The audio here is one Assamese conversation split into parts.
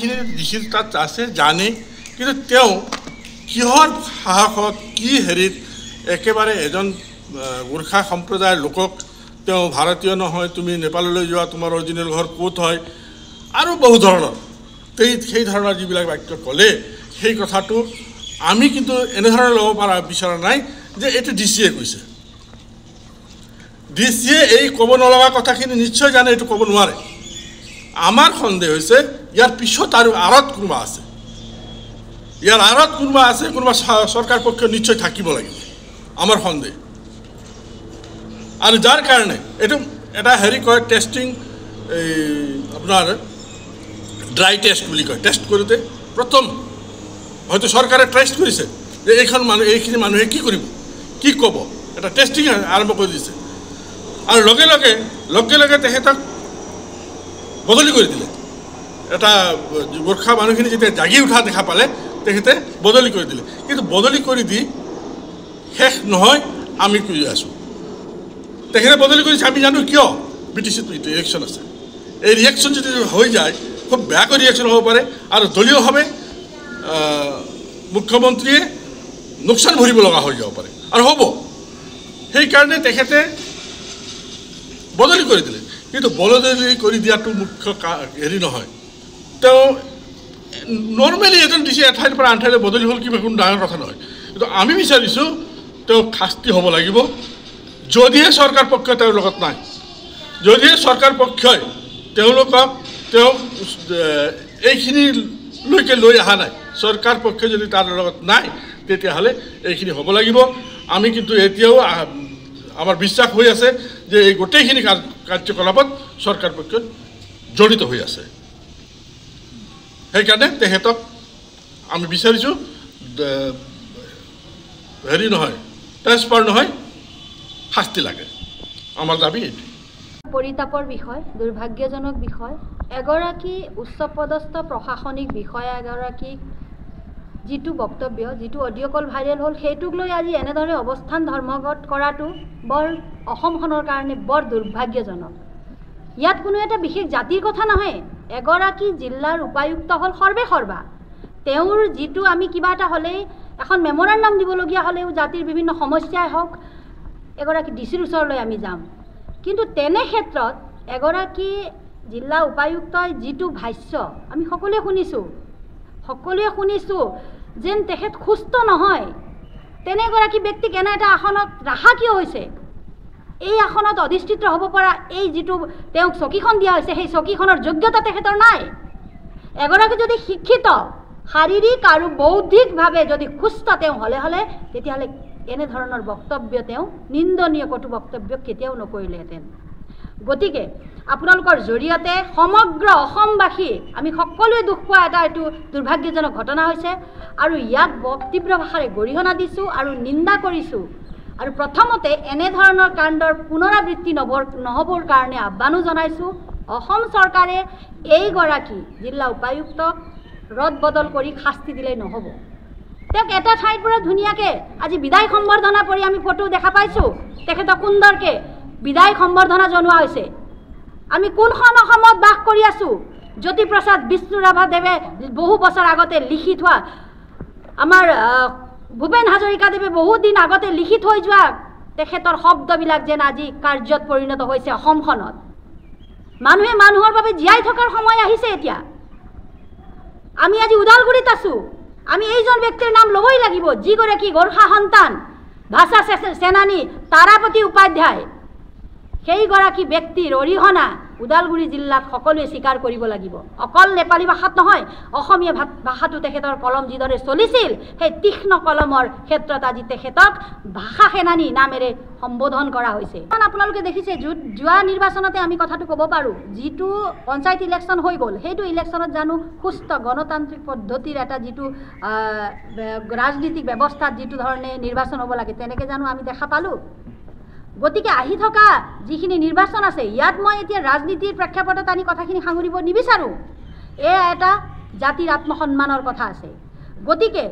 মানুহখিনি ডিচি তাত আছে জানে, কিন্তু তেওঁ কিহৰ সাহসত কি হেৰিত একেবাৰে এজন গোৰ্খা সম্প্ৰদায়ৰ লোকক তেওঁ ভাৰতীয় নহয়, তুমি নেপাললৈ যোৱা, তোমাৰ অৰিজিনেল ঘৰ ক'ত হয়, আৰু বহু ধৰণৰ সেই ধৰণৰ যিবিলাক বাক্য ক'লে, সেই কথাটো আমি কিন্তু এনেধৰণে ল'ব পৰা বিচৰা নাই যে এইটো ডিচিয়ে কৈছে। ডিচিয়ে এই ক'ব নলগা কথাখিনি নিশ্চয় জানে, এইটো ক'ব নোৱাৰে। আমাৰ সন্দেহ হৈছে ইয়াৰ পিছত আৰু আঁৰত কোনোবা আছে, ইয়াৰ আঁৰত কোনোবা আছে, কোনোবা চৰকাৰ পক্ষ নিশ্চয় থাকিব লাগিব, আমাৰ সন্দেহ। আৰু যাৰ কাৰণে এইটো এটা হেৰি কয় টেষ্টিং, এই আপোনাৰ ড্ৰাই টেষ্ট বুলি কয়, টেষ্ট কৰোঁতে প্ৰথম হয়তো চৰকাৰে টেষ্ট কৰিছে যে এইখিনি মানুহে কি কৰিব, কি ক'ব, এটা টেষ্টিং আৰম্ভ কৰি দিছে। আৰু লগে লগে তেখেতক বদলি কৰি দিলে। এটা গোৰ্খা মানুহখিনি যেতিয়া জাগি উঠা দেখা পালে তেখেতে বদলি কৰি দিলে। কিন্তু বদলি কৰি দি শেষ নহয়, আমি কৈ আছোঁ তেখেতে বদলি কৰিছে। আমি জানো কিয়, BTCত ইলেকশ্যন আছে। এই ৰিয়েকশ্যন যদি হৈ যায় খুব বেয়াকৈ ৰিয়েকশ্যন হ'ব পাৰে, আৰু দলীয়ভাৱে মুখ্যমন্ত্ৰীয়ে লোকচান ভৰিব লগা হৈ যাব পাৰে, আৰু হ'ব। সেইকাৰণে তেখেতে বদলি কৰি দিলে। কিন্তু বদলি কৰি দিয়াটো মুখ্য হেৰি নহয়। তেওঁ নৰ্মেলি এজন ডিচি এঠাইৰ পৰা আন ঠাইলৈ বদলি হ'ল, কিবা কোনো ডাঙৰ কথা নহয়। কিন্তু আমি বিচাৰিছোঁ তেওঁক শাস্তি হ'ব লাগিব, যদিহে চৰকাৰ পক্ষ তেওঁৰ লগত নাই, যদিহে চৰকাৰ পক্ষই তেওঁক এইখিনিলৈকে লৈ অহা নাই, চৰকাৰ পক্ষই যদি তাৰ লগত নাই, তেতিয়াহ'লে এইখিনি হ'ব লাগিব। আমি কিন্তু এতিয়াও আমাৰ বিশ্বাস হৈ আছে যে এই গোটেইখিনি কাৰ্যকলাপত চৰকাৰ পক্ষ জড়িত হৈ আছে। সেইকাৰণে তেখেতক আমি বিচাৰিছোঁ হেৰি নহয়, ট্ৰেন্সফাৰ নহয়, শাস্তি লাগে। আমাৰ দাবী এইটো। পৰিতাপৰ বিষয়, দুৰ্ভাগ্যজনক বিষয়। এগৰাকী উচ্চপদস্থ প্ৰশাসনিক বিষয়া এগৰাকীক যিটো বক্তব্য, যিটো অডিঅ' কল ভাইৰেল হ'ল, সেইটোক লৈ আজি এনেদৰে অৱস্থান ধৰ্মঘট কৰাটো বৰ অসমখনৰ কাৰণে বৰ দুৰ্ভাগ্যজনক। ইয়াত কোনো এটা বিশেষ জাতিৰ কথা নহয়। এগৰাকী জিলাৰ উপায়ুক্ত হ'ল সৰ্বেসৰ্বা। তেওঁৰ যিটো আমি কিবা এটা হ'লেই এখন মেমৰেণ্ডাম দিবলগীয়া হ'লেও জাতিৰ বিভিন্ন সমস্যাই হওক, এগৰাকী ডিচিৰ ওচৰলৈ আমি যাম। কিন্তু তেনে ক্ষেত্ৰত এগৰাকী জিলা উপায়ুক্তই যিটো ভাষ্য আমি সকলোৱে শুনিছোঁ যেন তেখেত সুস্থ নহয়। তেনেগৰাকী ব্যক্তিক এনে এটা আসনত ৰাখা কিয় হৈছে? এই আসনত অধিষ্ঠিত হ'ব পৰা এই যিটো তেওঁক চকীখন দিয়া হৈছে, সেই চকীখনৰ যোগ্যতা তেখেতৰ নাই। এগৰাকী যদি শিক্ষিত, শাৰীৰিক আৰু বৌদ্ধিকভাৱে যদি সুস্থ তেওঁ হ'লে তেতিয়াহ'লে এনেধৰণৰ বক্তব্য, তেওঁ নিন্দনীয় কটু বক্তব্য কেতিয়াও নকৰিলেহেঁতেন। গতিকে আপোনালোকৰ জৰিয়তে সমগ্ৰ অসমবাসী আমি সকলোৱে দুখ পোৱা এইটো দুৰ্ভাগ্যজনক ঘটনা হৈছে, আৰু ইয়াক তীব্ৰ ভাষাৰে গৰিহণা দিছোঁ আৰু নিন্দা কৰিছোঁ। আৰু প্ৰথমতে এনেধৰণৰ কাণ্ডৰ পুনৰাবৃত্তি নহ'বৰ কাৰণে আহ্বানো জনাইছোঁ। অসম চৰকাৰে এইগৰাকী জিলা উপায়ুক্তক ৰদ বদল কৰি শাস্তি দিলেই নহ'ব। তেওঁক এটা ঠাইৰ পৰা ধুনীয়াকৈ আজি বিদায় সম্বৰ্ধনা কৰি আমি ফটো দেখা পাইছোঁ, তেখেতক সুন্দৰকৈ বিদায় সম্বৰ্ধনা জনোৱা হৈছে। আমি কোনখন অসমত বাস কৰি আছোঁ? জ্যোতিপ্ৰসাদ বিষ্ণুৰাভাদেৱে বহু বছৰ আগতে লিখি থোৱা, আমাৰ ভূপেন হাজৰিকাদেৱে বহুত দিন আগতে লিখি থৈ যোৱা তেখেতৰ শব্দবিলাক যেন আজি কাৰ্যত পৰিণত হৈছে অসমখনত। মানুহে মানুহৰ বাবে জীয়াই থকাৰ সময় আহিছে এতিয়া। আমি আজি ওদালগুৰিত আছোঁ। আমি এইজন ব্যক্তিৰ নাম ল'বই লাগিব, যিগৰাকী গোৰ্খা সন্তান, ভাষা সেনানী তাৰাপতি উপাধ্যায়। সেইগৰাকী ব্যক্তিৰ অৰিহণা ওদালগুৰি জিলাত সকলোৱে স্বীকাৰ কৰিব লাগিব। অকল নেপালী ভাষাত নহয়, অসমীয়া ভাষাটো তেখেতৰ কলম যিদৰে চলিছিল, সেই তীক্ষ্ণ কলমৰ ক্ষেত্ৰত আজি তেখেতক ভাষা সেনানী নামেৰে সম্বোধন কৰা হৈছে। আপোনালোকে দেখিছে যোৱা নিৰ্বাচনতে আমি কথাটো ক'ব পাৰোঁ, যিটো পঞ্চায়ত ইলেকশ্যন হৈ গ'ল, সেইটো ইলেকশ্যনত জানো সুস্থ গণতান্ত্ৰিক পদ্ধতিৰ এটা যিটো ৰাজনীতিক ব্যৱস্থাত যিটো ধৰণে নিৰ্বাচন হ'ব লাগে, তেনেকৈ জানো আমি দেখা পালোঁ? গতিকে আহি থকা যিখিনি নিৰ্বাচন আছে, ইয়াত মই এতিয়া ৰাজনীতিৰ প্ৰেক্ষাপটত আনি কথাখিনি সাঙুৰিব নিবিচাৰোঁ। এয়া এটা জাতিৰ আত্মসন্মানৰ কথা আছে। গতিকে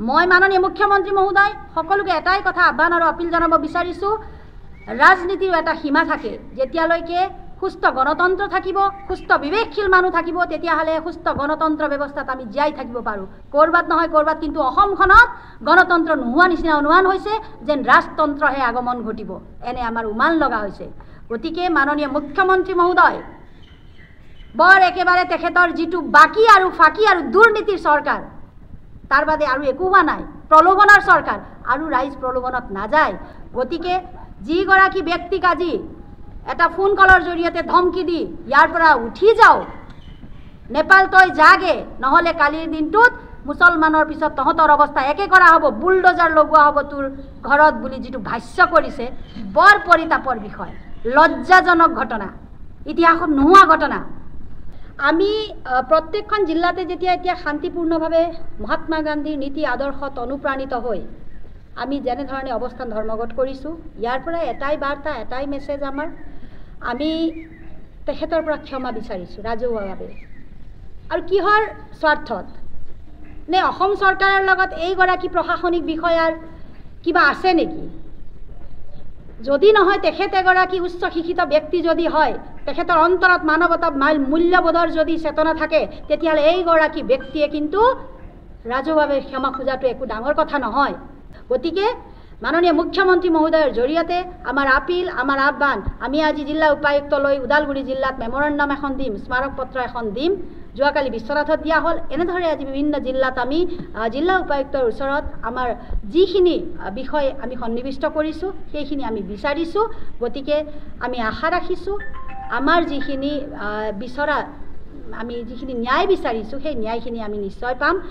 মই মাননীয় মুখ্যমন্ত্ৰী মহোদয় সকলোকে এটাই কথা আহ্বান আৰু আপিল জনাব বিচাৰিছোঁ, ৰাজনীতিৰ এটা সীমা থাকে। যেতিয়ালৈকে সুস্থ গণতন্ত্ৰ থাকিব, সুস্থ বিবেকশীল মানুহ থাকিব, তেতিয়াহ'লে সুস্থ গণতন্ত্ৰ ব্যৱস্থাত আমি জীয়াই থাকিব পাৰোঁ। ক'ৰবাত নহয় ক'ৰবাত কিন্তু অসমখনত গণতন্ত্ৰ নোহোৱা নিচিনা অনুমান হৈছে, যেন ৰাজতন্ত্ৰহে আগমন ঘটিব, এনে আমাৰ উমান লগা হৈছে। গতিকে মাননীয় মুখ্যমন্ত্ৰী মহোদয়, বৰ একেবাৰে তেখেতৰ যিটো বাকী আৰু ফাঁকি আৰু দুৰ্নীতিৰ চৰকাৰ, তাৰ বাদে আৰু একো হোৱা নাই, প্ৰলোভনৰ চৰকাৰ, আৰু ৰাইজ প্ৰলোভনত নাযায়। গতিকে যিগৰাকী ব্যক্তিক আজি এটা ফোন কলৰ জৰিয়তে ধমকি দি ইয়াৰ পৰা উঠি যাওঁ, নেপাল তই যাগে, নহ'লে কালিৰ দিনটোত মুছলমানৰ পিছত তহঁতৰ অৱস্থা একে কৰা হ'ব, বুলডোজাৰ লগোৱা হ'ব তোৰ ঘৰত বুলি যিটো ভাষ্য কৰিছে, বৰ পৰিতাপৰ বিষয়, লজ্জাজনক ঘটনা, ইতিহাসত নোহোৱা ঘটনা। আমি প্ৰত্যেকখন জিলাতে যেতিয়া এতিয়া শান্তিপূৰ্ণভাৱে মহাত্মা গান্ধীৰ নীতি আদৰ্শত অনুপ্ৰাণিত হৈ আমি যেনেধৰণে অৱস্থান ধৰ্মঘট কৰিছোঁ, ইয়াৰ পৰা এটাই বাৰ্তা, এটাই মেছেজ আমাৰ, আমি তেখেতৰ পৰা ক্ষমা বিচাৰিছোঁ ৰাজহুৱাভাৱে। আৰু কিহৰ স্বাৰ্থত? নে অসম চৰকাৰৰ লগত এইগৰাকী প্ৰশাসনিক বিষয়াৰ কিবা আছে নেকি? যদি নহয়, তেখেত এগৰাকী উচ্চ শিক্ষিত ব্যক্তি যদি হয়, তেখেতৰ অন্তৰত মানৱতা মূল্যবোধৰ যদি চেতনা থাকে, তেতিয়াহ'লে এইগৰাকী ব্যক্তিয়ে কিন্তু ৰাজহুৱাভাৱে ক্ষমা খোজাটো একো ডাঙৰ কথা নহয়। গতিকে মাননীয় মুখ্যমন্ত্ৰী মহোদয়ৰ জৰিয়তে আমাৰ আপিল, আমাৰ আহ্বান, আমি আজি জিলা উপায়ুক্তলৈ ওদালগুৰি জিলাত মেমৰেণ্ডাম এখন দিম, স্মাৰক পত্ৰ এখন দিম। যোৱাকালি বিশ্বনাথত দিয়া হ'ল, এনেদৰে আজি বিভিন্ন জিলাত আমি জিলা উপায়ুক্তৰ ওচৰত আমাৰ যিখিনি বিষয় আমি সন্নিৱিষ্ট কৰিছোঁ, সেইখিনি আমি বিচাৰিছোঁ। গতিকে আমি আশা ৰাখিছোঁ, আমাৰ যিখিনি বিচৰা, আমি যিখিনি ন্যায় বিচাৰিছোঁ, সেই ন্যায়খিনি আমি নিশ্চয় পাম।